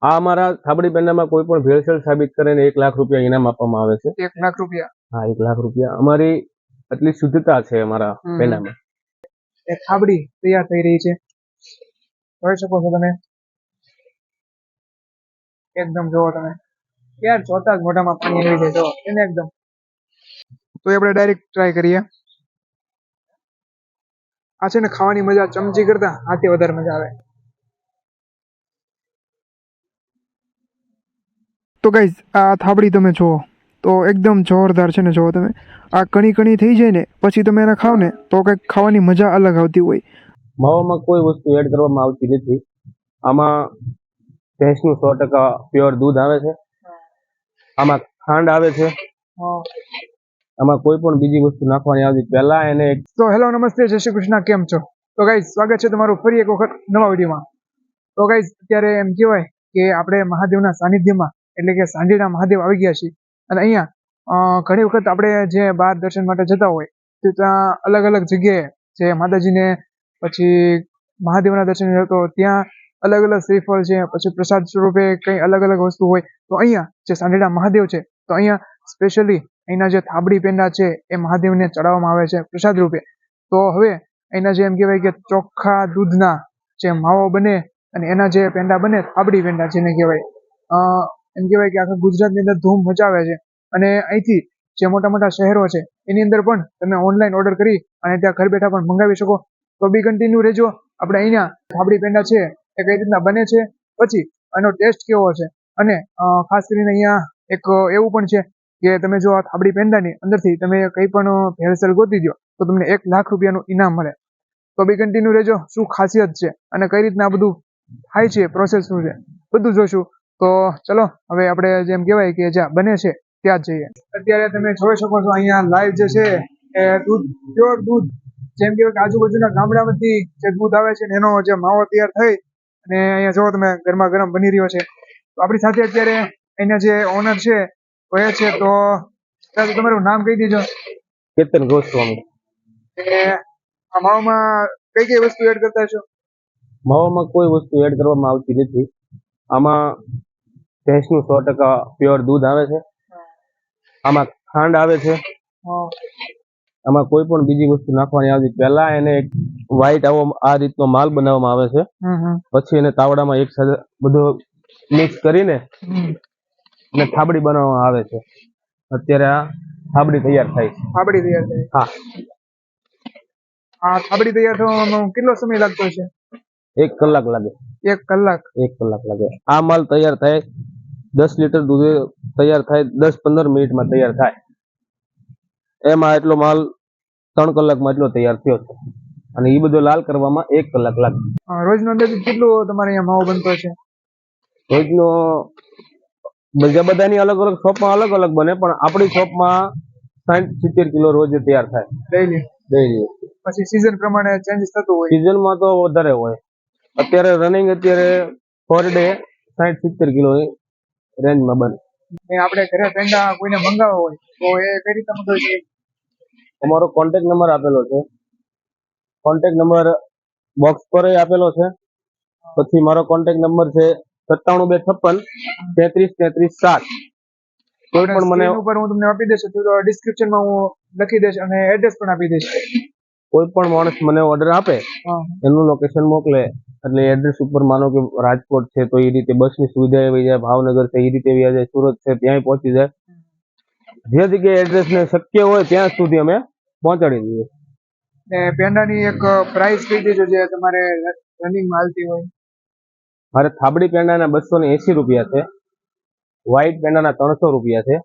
આ અમારા થાબડી પેંડામાં કોઈ પણ ભેળસેળ સાબિત કરે ને 1 લાખ રૂપિયા ઇનામ આપવામાં આવે છે. 1 લાખ રૂપિયા? હા, 1 લાખ રૂપિયા. અમારી એટલી શુદ્ધતા છે અમારા પેંડામાં. એક થાબડી તૈયાર થઈ રહી છે, જોઈ શકો છો તમે. એકદમ જોવો તમે યાર, જોતા જ મોઢામાં પાણી આવી જાય. જો એને એકદમ. તો આપણે ડાયરેક્ટ ટ્રાય કરીએ. આ છે ને ખાવાની મજા ચમચી કરતા હાથે વધારે મજા આવે. તો ગાઈઝ, આ થાબડી તમે જુઓ તો એકદમ જોરદાર છે ને. જુઓ તમે, આ કણી કણી થઈ જાય ને પછી તમે એને ખાવ ને તો કંઈક ખાવાની મજા અલગ આવતી હોય. માવામાં કોઈ વસ્તુ એડ કરવામાં આવતી નથી. આમાં ભેંસનું 100% પ્યોર દૂધ આવે છે. આમાં ખાંડ આવે છે. આમાં કોઈ પણ બીજી વસ્તુ નાખવાની આવતી પહેલા એને. તો હેલો, નમસ્તે, જય શ્રી કૃષ્ણ, કેમ છો? તો ગાઈઝ, સ્વાગત છે તમારું ફરી એક વખત નવા વિડીયોમાં. તો ગાઈઝ, અત્યારે એમ કહેવાય કે આપણે મહાદેવના સાનિધ્યમાં એટલે કે સાંઢીના મહાદેવ આવી ગયા છીએ. અને અહીંયા ઘણી વખત આપણે જે બહાર દર્શન માટે જતા હોય તો ત્યાં અલગ અલગ જગ્યાએ જે માતાજીને પછી મહાદેવના દર્શન તો ત્યાં અલગ અલગ શ્રીફળ છે, પછી પ્રસાદ સ્વરૂપે કંઈ અલગ અલગ વસ્તુ હોય. તો અહીંયા જે સાંઢીના મહાદેવ છે તો અહીંયા સ્પેશિયલી અહીંના જે થાબડી પેંડા છે એ મહાદેવને ચડાવવામાં આવે છે પ્રસાદ રૂપે. તો હવે અહીંના જે એમ કહેવાય કે ચોખ્ખા દૂધના જે માવો બને અને એના જે પેંડા બને, થાબડી પેંડા જેને કહેવાય, એમ કહેવાય કે આખા ગુજરાતની અંદર ધૂમ મચાવે છે. અને અહીંથી જે મોટા મોટા શહેરો છે એની અંદર પણ તમે ઓનલાઈન ઓર્ડર કરી અને ત્યાં ઘર બેઠા પણ મંગાવી શકો. તો બી કન્ટિન્યુ રહેજો. આપણે અહીંયા થાબડી પેંડા છે એ કઈ રીતના બને છે, પછી આનો ટેસ્ટ કેવો છે, અને ખાસ કરીને અહીંયા એક એવું પણ છે કે તમે જો આ થાબડી પેંડાની અંદરથી તમે કંઈ પણ ભેળસેળ ગોતી દો તો તમને 1 લાખ રૂપિયાનું ઇનામ મળે. તો બી કન્ટિન્યુ રહેજો. શું ખાસિયત છે અને કઈ રીતના આ બધું થાય છે, પ્રોસેસ શું છે, બધું જોઈશું. તો ચલો હવે આપણે જેમ કહેવાય કે જ્યાં બને છે ત્યાં જ જઈએ. અત્યારે તમે જોઈ શકો છો અહીંયા લાઈવ જે છે એ દૂધ, પ્યોર દૂધ, જેમ કહેવાય કે આજુબાજુના ગામડામાંથી જે દૂધ આવે છે એનો જે માવો તૈયાર થઈ અને અહીંયા જો તમે ગરમા ગરમ બની રહ્યો છે. તો આપણી સાથે અત્યારે એના જે ઓનર છે એ છે. તો તમારું નામ કહી દેજો. કેતન ગોસ્વામી. આ માવામાં કઈ કઈ વસ્તુ એડ કરતા છો? માવામાં કોઈ વસ્તુ એડ કરવામાં આવતી નથી. આમાં ભેંસનું 100% પ્યોર દૂધ આવે છે. આમાં ખાંડ આવે છે. આમાં કોઈ પણ બીજી વસ્તુ નાખવાની આવતી પહેલા એને એક વ્હાઈટ આવો આ રીતનો માલ બનાવવામાં આવે છે. પછી એને તાવડામાં એક સાથે બધો મિક્સ કરીને અને થાબડી બનાવવામાં આવે છે. અત્યારે આ થાબડી તૈયાર થાય છે. થાબડી તૈયાર થાય? હા. આ થાબડી તૈયાર થવામાં કેટલો સમય લાગતો છે? 1 કલાક લાગે. 1 કલાક? 1 કલાક લાગે. આ માલ તૈયાર થાય 10 લીટર દૂધ તૈયાર થાય 10-15 મિનિટમાં તૈયાર થાય. એમાં એટલો માલ 3 કલાકમાં એટલો તૈયાર થયો છે. અને એ બધો લાલ કરવામાં 1 કલાક લાગે. રોજનો અંદાજિત કેટલો તમારે અહીંયા માવો બનતો છે? રોજનો બધાની અલગ અલગ શોપમાં અલગ અલગ બને, પણ આપણી શોપમાં 60-70 કિલો રોજ તૈયાર થાય ડેઈલી. પછી સીઝન પ્રમાણે ચેન્જ થતું હોય? સીઝનમાં તો વધારે હોય. અત્યારે રનિંગ પર ડે 60-70 કિલો રેન્જમાં બને. આપણે ઘરે પેંડા કોઈને મંગાવવા હોય તો એ કઈ રીતે મંગાવી શકીએ? અમારો કોન્ટેક્ટ નંબર આપેલો છે. કોન્ટેક્ટ નંબર બોક્સ પર આપેલો છે. પછી મારો કોન્ટેક્ટ નંબર છે 9726533337. કોઈ પણ મને ઉપર હું તમને આપી દઈશ, ડિસ્ક્રિપ્શનમાં હું લખી દઈશ અને એડ્રેસ પણ આપી દઈશ. કોઈ પણ માણસ મને ઓર્ડર આપે, એનું લોકેશન મોકલે એટલે એડ્રેસ ઉપર માનો કે રાજકોટ છે તો એ રીતે બસની સુવિધા આવી જાય, ભાવનગર છે એ રીતે આવી જાય, સુરત છે ત્યાંય પહોંચી જાય. જે જગ્યાએ એડ્રેસ ને શક્ય હોય ત્યાં સુધી અમે પહોંચાડી દઈએ. પેંડાની એક પ્રાઇસ કહી દેજો જે તમારે રનિંગમાં હાલતી હોય. મારે થાબડી પેંડાના 280 રૂપિયા છે. વ્હાઈટ પેંડાના 300 રૂપિયા છે.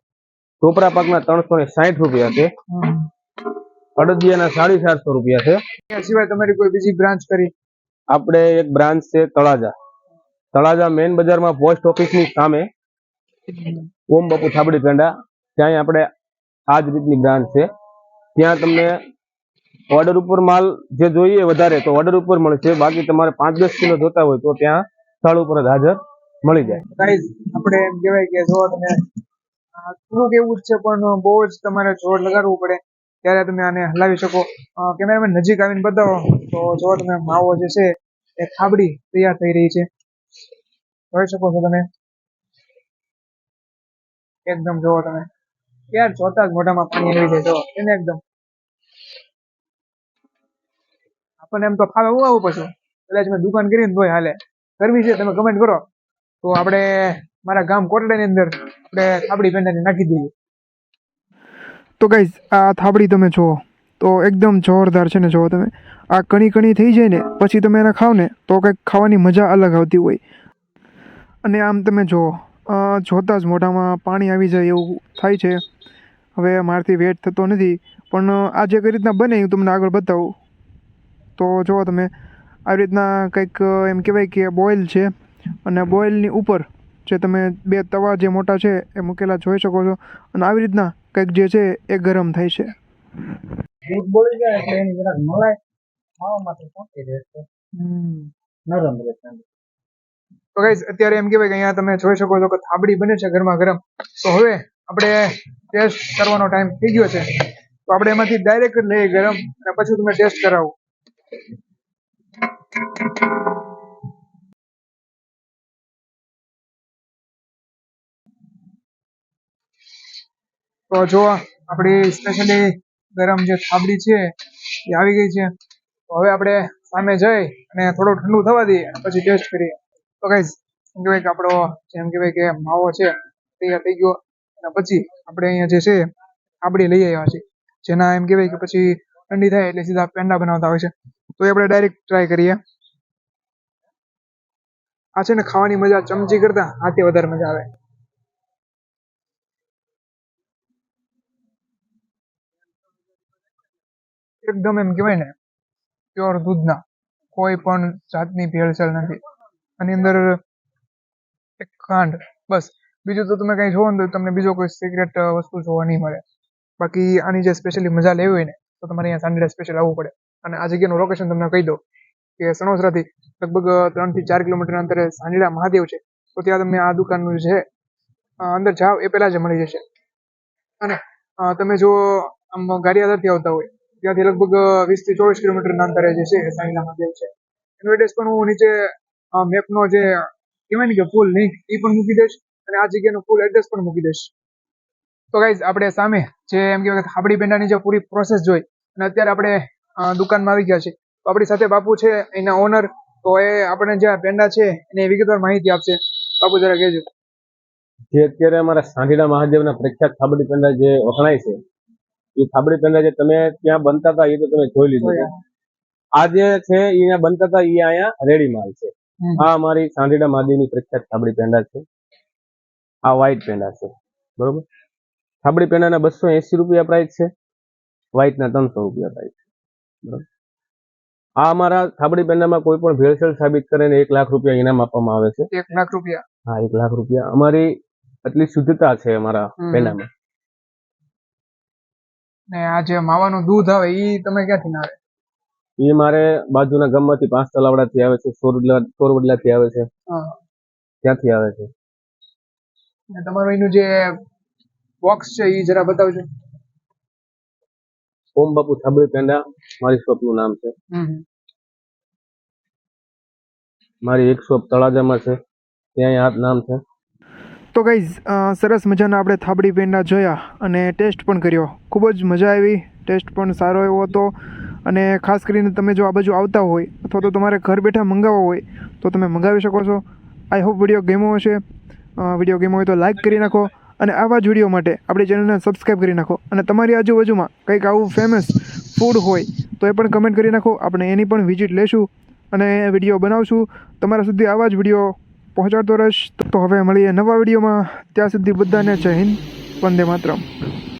ટોપરા પાકના 360 રૂપિયા છે. અડદિયાના 450 રૂપિયા છે. એ સિવાય તમારી કોઈ બીજી બ્રાન્ચ કરી? આપણે એક બ્રાન્ચ છે તળાજા મેઇન બજારમાં પોસ્ટ ઓફિસની સામે ઓમ બાપુ થાબડી પેંડા. ત્યાં આપણે આ જ રીતની બ્રાન્ચ છે. ત્યાં તમને ઓર્ડર ઉપર માલ જે જોઈએ વધારે તો ઓર્ડર ઉપર મળશે. બાકી તમારે 5-10 કિલો જોતા હોય તો ત્યાં સ્થળ ઉપર જ હાજર મળી જાય. આપણે એમ કહેવાય કે જો તમે થોડુંક એવું જ છે પણ બહુ જ તમારે જોર લગાડવું પડે ત્યારે તમે આને હલાવી શકો. કેમેરામેન નજીક આવીને બતાવો તો જો તમે માવો જે છે એ થાબડી તૈયાર થઈ રહી છે. જોઈ શકો છો તમે, એકદમ જોવો તમે યાર, જોતા જ મોઢામાં પાણી આવી જાય. જો એને એકદમ આપણને એમ તો ફાવે હું આવું પછી કદાચ મેં દુકાન કરીને તોય હાલે. કરવી છે તમે કમેન્ટ કરો તો આપણે મારા ગામ કોટડાની અંદર આપણે થાબડી પેંડાની નાખી દઈએ. તો ગાઈઝ આ થાબડી તમે જુઓ તો એકદમ જોરદાર છે ને. જુઓ તમે આ કણી કણી થઈ જાય ને પછી તમે એને ખાવ ને તો કંઈક ખાવાની મજા અલગ આવતી હોય. અને આમ તમે જુઓ જોતાં જ મોઢામાં પાણી આવી જાય એવું થાય છે. હવે મારાથી વેટ થતો નથી પણ આ જે કઈ રીતના બને હું તમને આગળ બતાવું. તો જુઓ તમે આવી રીતના કંઈક એમ કહેવાય કે બોઇલ છે અને બોઇલની ઉપર જે તમે બે તવા જે મોટા છે એ મૂકેલા જોઈ શકો છો. અને આવી રીતના કંઈક જે છે એ ગરમ થાય છે. દૂધ બોલી જાય એટલે એની જરાક મલાઈ ખાવામાં પહોંચી રહેશે, નરમ રહેશે. તો ગાઈઝ અત્યારે એમ કહેવાય કે અહીંયા તમે જોઈ શકો છો કે થાબડી બને છે ગરમા ગરમ. તો હવે આપણે ટેસ્ટ કરવાનો ટાઈમ થઈ ગયો છે. તો આપણે એમાંથી ડાયરેક્ટ લઈએ ગરમ અને પછી તમે ટેસ્ટ કરાવો. તો જો આપણી સ્પેશિયલી ગરમ જે થાબડી છે એ આવી ગઈ છે. તો હવે આપણે સામે જઈ અને થોડું ઠંડુ થવા દઈએ અને પછી ટેસ્ટ કરીએ. તો ગાઈઝ એમ કહેવાય કે આપણો જેમ કહેવાય કે માવો છે તૈયાર થઈ ગયો. અને પછી આપણે અહીંયા જે છે થાબડી લઈ આવ્યા છે, જેના એમ કહેવાય કે પછી ઠંડી થાય એટલે સીધા પેંડા બનાવતા હોય છે. તો એ આપણે ડાયરેક્ટ ટ્રાય કરીએ. આ છે ને ખાવાની મજા ચમચી કરતા હાથે વધારે મજા આવે. એકદમ એમ કહેવાય ને પ્યોર દૂધના, કોઈ પણ જાતની ભેળસેળ નથી. આની અંદર એક ખાંડ બસ, બીજું તો તમે કંઈ જોવો ને તો તમને બીજો કોઈ સિક્રેટ વસ્તુ જોવા નહીં મળે. બાકી આની જે સ્પેશિયલી મજા લેવી હોય ને તો તમારે અહીંયા સાંજે સ્પેશિયલ આવવું પડે. અને આ જગ્યાનું લોકેશન તમને કહી દઉં કે સણોસરાથી લગભગ 3 થી 4 કિલોમીટર અંતરે સાંજડા મહાદેવ છે. તો ત્યાં તમને આ દુકાનનું છે અંદર જાઓ એ પહેલાં જ મળી જશે. અને તમે જો આમ ગારિયાધારથી આવતા હોય ત્યાંથી લગભગ 20 થી 24 કિલોમીટરના અંતરે જે છે સાંજડા મહાદેવ છે. એનું એડ્રેસ પણ હું નીચે મેપનો જે કહેવાય ને કે ફૂલ લિંક એ પણ મૂકી દઈશ અને આ જગ્યાનું ફૂલ એડ્રેસ પણ મૂકી દઈશ. તો ગાઈઝ આપણે સામે જે એમ કહેવાય કે થાબડી પેંડાની જે પૂરી પ્રોસેસ જોઈ અને અત્યારે આપણે દુકાનમાં આવી ગયા છે. તો આપણી સાથે બાપુ છે એના ઓનર. તો એ આપણે જે પેંડા છે એની વિગતવાર માહિતી આપશે. બાપુ જરા કહેજો. જે અત્યારે અમારા સાંઢીડા મહાદેવના પ્રખ્યાત થાબડી પેંડા જે વખણાય છે એ થાબડી પેંડા જે તમે ત્યાં બનતા હતા એ તો તમે જોઈ લીધું છે. આ જે છે અહીંયા બનતા હતા એ અહીંયા રેડી માલ છે. આ અમારી સાંઢીડા મહાદેવની પ્રખ્યાત થાબડી પેંડા છે. આ વ્હાઈટ પેંડા છે, બરોબર. થાબડી પેંડાના 280 રૂપિયા પ્રાઇસ છે, વ્હાઈટના 300 રૂપિયા પ્રાઇસ છે, બરોબર. આ અમારા થાબડી પેંડામાં કોઈ પણ ભેળસેળ સાબિત કરીને 1 લાખ રૂપિયા ઇનામ આપવામાં આવે છે. 1 લાખ રૂપિયા? હા, 1 લાખ રૂપિયા. અમારી આટલી શુદ્ધતા છે અમારા પેંડામાં. ને આ જે માવાનું દૂધ આવે એ તમે ક્યાંથી ના આવે? એ મારે બાજુના ગામમાંથી 5 તલાવડાથી આવે છે, સોરવડલાથી આવે છે, ત્યાંથી આવે છે. તમારું એનું જે બોક્સ છે એ જરા બતાવજો. ઓમ બાપુ થાબડી પેંડા મારી શોપનું નામ છે. મારી એક શોપ તળાજામાં છે, ત્યાં આ નામ છે. તો ગાઈઝ સરસ મજાના આપણે થાબડી પેંડા જોયા અને ટેસ્ટ પણ કર્યો. ખૂબ જ મજા આવી, ટેસ્ટ પણ સારો એવો હતો. અને ખાસ કરીને તમે જો આ બાજુ આવતા હોય અથવા તો તમારે ઘર બેઠા મંગાવવા હોય તો તમે મંગાવી શકો છો. આઈ હોપ વિડીયો ગમ્યો હશે. વિડીયો ગમ્યો હોય તો લાઇક કરી નાખો અને આવા જ વિડીયો માટે આપણી ચેનલને સબસ્ક્રાઈબ કરી નાખો. અને તમારી આજુબાજુમાં કંઈક આવું ફેમસ ફૂડ હોય તો એ પણ કમેન્ટ કરી નાખો. આપણે એની પણ વિઝિટ લેશું અને વિડીયો બનાવશું. તમારા સુધી આવા જ વિડીયો પહોંચાડતો રહીશ. તો હવે મળીએ નવા વિડીયોમાં. ત્યાં સુધી બધાને જય હિન્દ, વંદે માતરમ.